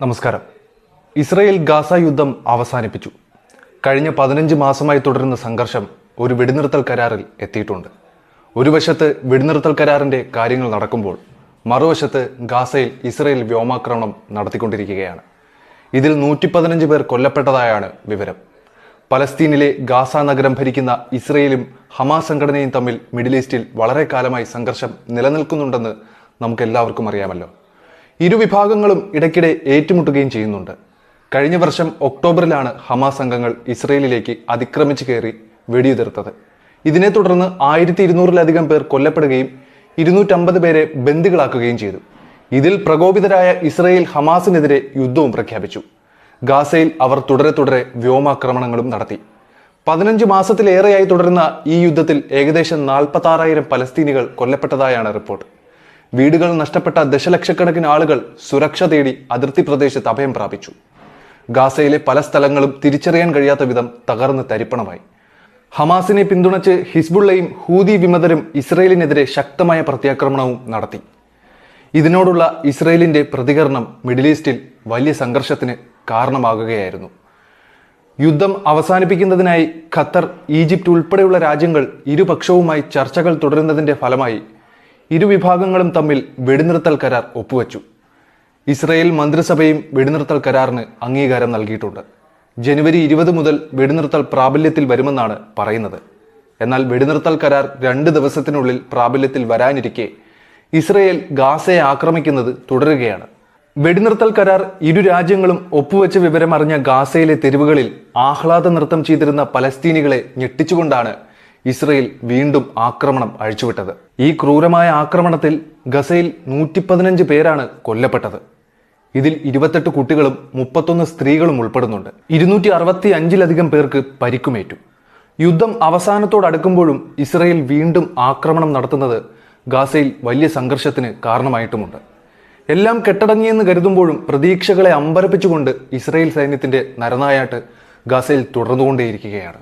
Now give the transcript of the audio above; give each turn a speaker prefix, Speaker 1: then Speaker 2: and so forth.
Speaker 1: നമസ്കാരം. Israel Gaza യുദ്ധം അവസാനിപ്പിച്ചു. കഴിഞ്ഞ 15 മാസമായി തുടരുന്ന സംഘർഷം ഒരു വെടിനിർത്തൽ കരാറിൽ എത്തിയിട്ടുണ്ട്. ഒരു വശത്ത് വെടിനിർത്തൽ കരാറിന്റെ കാര്യങ്ങൾ നടക്കുമ്പോൾ മറുവശത്ത് ഗാസയിൽ ഇസ്രയേൽ വ്യോമാക്രമണം നടത്തിക്കൊണ്ടിരിക്കുകയാണ്. ഇതിൽ 115 പേർ കൊല്ലപ്പെട്ടതായാണ് വിവരം. പലസ്തീനിലെ ഗാസ നഗരം ഭരിക്കുന്ന ഇസ്രയേലും ഹമാസ് സംഘടനയും തമ്മിൽ മിഡിൽ ഈസ്റ്റിൽ വളരെ കാലമായി സംഘർഷം നിലനിൽക്കുന്നുണ്ടെന്ന് നമുക്കെല്ലാവർക്കും അറിയാമല്ലോ. ഇരുവിഭാഗങ്ങളും ഇടയ്ക്കിടെ ഏറ്റുമുട്ടുകയും ചെയ്യുന്നുണ്ട്. കഴിഞ്ഞ വർഷം ഒക്ടോബറിലാണ് ഹമാസ് അംഗങ്ങൾ ഇസ്രയേലിലേക്ക് അതിക്രമിച്ചു കയറി വെടിയുതിർത്തത്. ഇതിനെ തുടർന്ന് 1200-ലധികം പേർ കൊല്ലപ്പെടുകയും 250 പേരെ ബന്ദികളാക്കുകയും ചെയ്തു. ഇതിൽ പ്രകോപിതരായ ഇസ്രയേൽ ഹമാസിനെതിരെ യുദ്ധവും പ്രഖ്യാപിച്ചു. ഗാസയിൽ അവർ തുടരെ വ്യോമാക്രമണങ്ങളും നടത്തി. 15 മാസത്തിലേറെയായി തുടരുന്ന ഈ യുദ്ധത്തിൽ ഏകദേശം 46,000 പലസ്തീനികൾ കൊല്ലപ്പെട്ടതായാണ് റിപ്പോർട്ട്. വീടുകൾ നഷ്ടപ്പെട്ട ദശലക്ഷക്കണക്കിന് ആളുകൾ സുരക്ഷ തേടി അതിർത്തി പ്രദേശത്ത് അഭയം പ്രാപിച്ചു. ഗാസയിലെ പല സ്ഥലങ്ങളും തിരിച്ചറിയാൻ കഴിയാത്ത വിധം തകർന്ന് തരിപ്പണമായി. ഹമാസിനെ പിന്തുണച്ച് ഹിസ്ബുള്ളയും ഹൂതി വിമതരും ഇസ്രയേലിനെതിരെ ശക്തമായ പ്രത്യാക്രമണവും നടത്തി. ഇതിനോടുള്ള ഇസ്രയേലിന്റെ പ്രതികരണം മിഡിൽ ഈസ്റ്റിൽ വലിയ സംഘർഷത്തിന് കാരണമാകുകയായിരുന്നു. യുദ്ധം അവസാനിപ്പിക്കുന്നതിനായി ഖത്തർ, ഈജിപ്റ്റ് ഉൾപ്പെടെയുള്ള രാജ്യങ്ങൾ ഇരുപക്ഷവുമായി ചർച്ചകൾ തുടരുന്നതിന്റെ ഫലമായി ഇരുവിഭാഗങ്ങളും തമ്മിൽ വെടിനിർത്തൽ കരാർ ഒപ്പുവെച്ചു. ഇസ്രയേൽ മന്ത്രിസഭയും വെടിനിർത്തൽ കരാറിന് അംഗീകാരം നൽകിയിട്ടുണ്ട്. ജനുവരി 20 മുതൽ വെടിനിർത്തൽ പ്രാബല്യത്തിൽ വരുമെന്നാണ് പറയുന്നത്. എന്നാൽ വെടിനിർത്തൽ കരാർ 2 ദിവസത്തിനുള്ളിൽ പ്രാബല്യത്തിൽ വരാനിരിക്കെ ഇസ്രയേൽ ഗാസയെ ആക്രമിക്കുന്നത് തുടരുകയാണ്. വെടിനിർത്തൽ കരാർ ഇരു രാജ്യങ്ങളും ഒപ്പുവെച്ച വിവരം അറിഞ്ഞ ഗാസയിലെ തെരുവുകളിൽ ആഹ്ലാദ നൃത്തം ചെയ്തിരുന്ന പലസ്തീനികളെ ഞെട്ടിച്ചുകൊണ്ടാണ് ഇസ്രയേൽ വീണ്ടും ആക്രമണം അഴിച്ചുവിട്ടത്. ഈ ക്രൂരമായ ആക്രമണത്തിൽ ഗസയിൽ 115 പേരാണ് കൊല്ലപ്പെട്ടത്. ഇതിൽ 28 കുട്ടികളും 31 സ്ത്രീകളും ഉൾപ്പെടുന്നുണ്ട്. 265-ലധികം പേർക്ക് പരിക്കുമേറ്റു. യുദ്ധം അവസാനത്തോടടുക്കുമ്പോഴും ഇസ്രയേൽ വീണ്ടും ആക്രമണം നടത്തുന്നത് ഗാസയിൽ വലിയ സംഘർഷത്തിന് കാരണമായിട്ടുമുണ്ട്. എല്ലാം കെട്ടടങ്ങിയെന്ന് കരുതുമ്പോഴും പ്രതീക്ഷകളെ അമ്പരപ്പിച്ചുകൊണ്ട് ഇസ്രയേൽ സൈന്യത്തിന്റെ നരനായാട്ട് ഗാസയിൽ തുടർന്നുകൊണ്ടേയിരിക്കുകയാണ്.